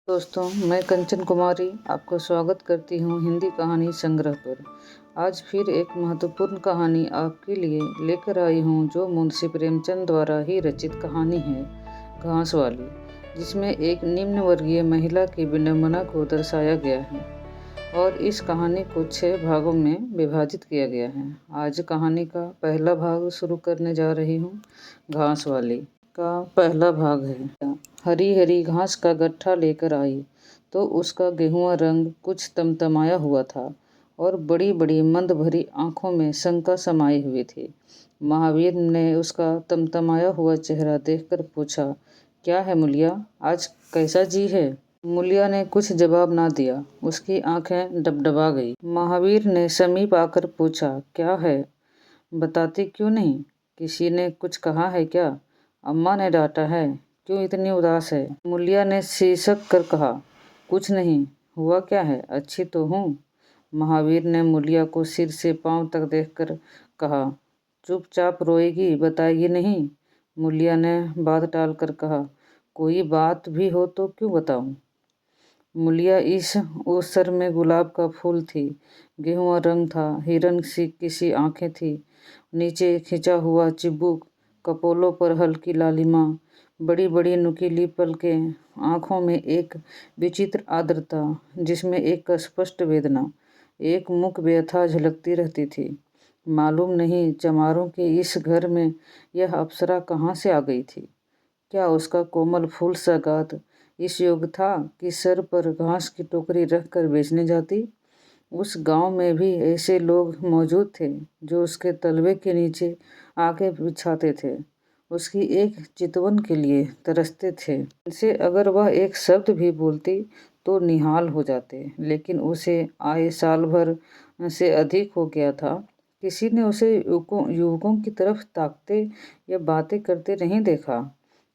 दोस्तों, मैं कंचन कुमारी आपका स्वागत करती हूँ हिंदी कहानी संग्रह पर। आज फिर एक महत्वपूर्ण कहानी आपके लिए लेकर आई हूँ, जो मुंशी प्रेमचंद द्वारा ही रचित कहानी है, घास वाली, जिसमें एक निम्न वर्गीय महिला की विडंबना को दर्शाया गया है और इस कहानी को 6 भागों में विभाजित किया गया है। आज कहानी का पहला भाग शुरू करने जा रही हूँ। घास वाली का पहला भाग है। हरी हरी घास का गट्ठा लेकर आई तो उसका गेहुआ रंग कुछ तमतमाया हुआ था और बड़ी बड़ी मंद भरी आंखों में शंका समाई हुई थी। महावीर ने उसका तमतमाया हुआ चेहरा देखकर पूछा, क्या है मुलिया, आज कैसा जी है? मुलिया ने कुछ जवाब ना दिया। उसकी आंखें डबडबा गई। महावीर ने समीप आकर पूछा, क्या है, बताती क्यों नहीं? किसी ने कुछ कहा है क्या? अम्मा ने डांटा है? क्यों इतनी उदास है? मुलिया ने शीशक कर कहा, कुछ नहीं। हुआ क्या है? अच्छी तो हूँ। महावीर ने मुलिया को सिर से पांव तक देखकर कहा, चुपचाप रोएगी, बताएगी नहीं? मुलिया ने बात टालकर कहा, कोई बात भी हो तो क्यों बताऊं? मुलिया इस ओसर में गुलाब का फूल थी। गेहुआ रंग था, हिरन सी किसी आंखें थी, नीचे खिंचा हुआ चिबुक, कपोलों पर हल्की लालिमा, बड़ी बड़ी नुकीली पलकें, आंखों में एक विचित्र आर्द्रता जिसमें एक स्पष्ट वेदना, एक मुख व्यथा झलकती रहती थी। मालूम नहीं चमारों के इस घर में यह अप्सरा कहाँ से आ गई थी। क्या उसका कोमल फूल सा गात इस योग था कि सर पर घास की टोकरी रखकर बेचने जाती? उस गांव में भी ऐसे लोग मौजूद थे जो उसके तलवे के नीचे आके बिछाते थे, उसकी एक चितवन के लिए तरसते थे। इनसे अगर वह एक शब्द भी बोलती तो निहाल हो जाते, लेकिन उसे आए साल भर से अधिक हो गया था। किसी ने उसे युवकों की तरफ ताकते या बातें करते नहीं देखा।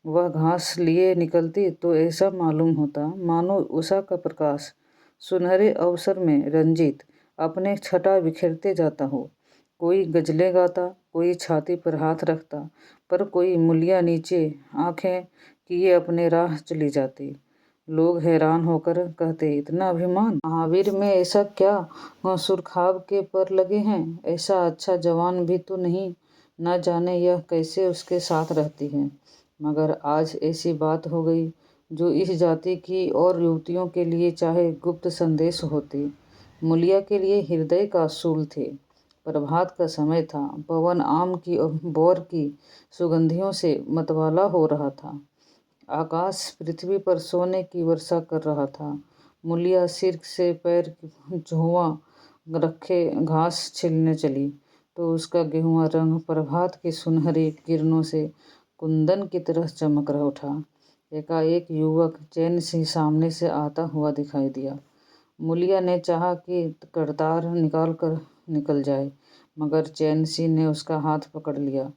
वह घास लिए निकलती तो ऐसा मालूम होता मानो उषा का प्रकाश सुनहरे अवसर में रंजित अपने छटा बिखेरते जाता हो। कोई गजलें गाता, कोई छाती पर हाथ रखता, पर कोई मुलिया नीचे आंखें किए अपने राह चली जाती। लोग हैरान होकर कहते, इतना अभिमान महावीर में ऐसा क्या सुरखाब के पर लगे हैं? ऐसा अच्छा जवान भी तो नहीं, न जाने यह कैसे उसके साथ रहती है। मगर आज ऐसी बात हो गई जो इस जाति की और युवतियों के लिए चाहे गुप्त संदेश होती, मुलिया के लिए हृदय का सूल थे। प्रभात का समय था। पवन आम की और बोर की सुगंधियों से मतवाला हो रहा था। आकाश पृथ्वी पर सोने की वर्षा कर रहा था। मुलिया सिर से पैर झुआ रखे घास छिलने चली तो उसका गेहुआ रंग प्रभात की सुनहरी किरणों से कुंदन की तरह चमक रहा उठा। एकाएक युवक चैन से सामने से आता हुआ दिखाई दिया। मुलिया ने चाहा कि करतार निकाल कर निकल जाए, मगर चैनसी ने उसका हाथ पकड़ लिया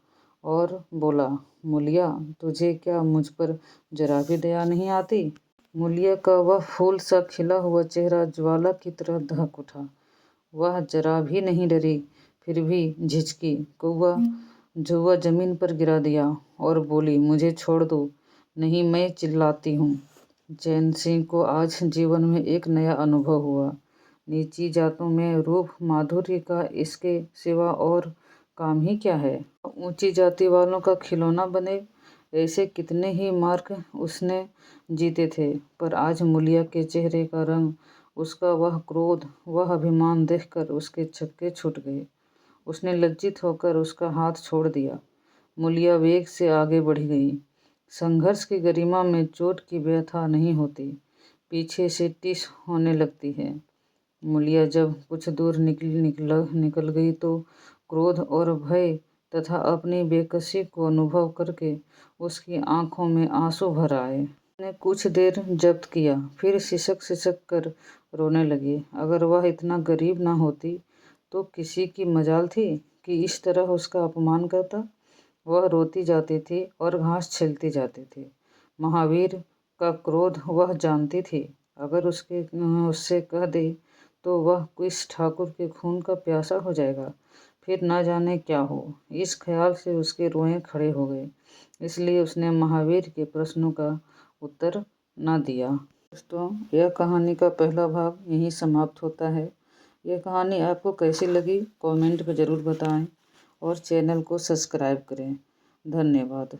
और बोला, मुलिया, तुझे क्या मुझ पर जरा भी दया नहीं आती? मुलिया का वह फूल सा खिला हुआ चेहरा ज्वाला की तरह दहक उठा। वह जरा भी नहीं डरी, फिर भी झिझकी, कौवा जुआ जमीन पर गिरा दिया और बोली, मुझे छोड़ दो, नहीं मैं चिल्लाती हूँ। चैन सिंह को आज जीवन में एक नया अनुभव हुआ। नीची जातों में रूप माधुर्य का इसके सिवा और काम ही क्या है? ऊंची जाति वालों का खिलौना बने, ऐसे कितने ही मार्ग उसने जीते थे, पर आज मुलिया के चेहरे का रंग, उसका वह क्रोध, वह अभिमान देखकर उसके छक्के छूट गए। उसने लज्जित होकर उसका हाथ छोड़ दिया। मुलिया वेग से आगे बढ़ गई। संघर्ष की गरिमा में चोट की व्यथा नहीं होती, पीछे से टिस होने लगती है। मुलिया जब कुछ दूर निकल गई तो क्रोध और भय तथा अपनी बेकसी को अनुभव करके उसकी आंखों में आंसू भर आए। उसने कुछ देर जब्त किया, फिर सिसक सिसक कर रोने लगी। अगर वह इतना गरीब ना होती तो किसी की मजाल थी कि इस तरह उसका अपमान करता? वह रोती जाती थी और घास छिलती जाती थी। महावीर का क्रोध वह जानती थी। अगर उससे कह दे तो वह किस ठाकुर के खून का प्यासा हो जाएगा, फिर ना जाने क्या हो। इस ख्याल से उसके रोए खड़े हो गए। इसलिए उसने महावीर के प्रश्नों का उत्तर न दिया। दोस्तों, यह कहानी का पहला भाग यहीं समाप्त होता है। यह कहानी आपको कैसी लगी कमेंट में ज़रूर बताएं और चैनल को सब्सक्राइब करें। धन्यवाद।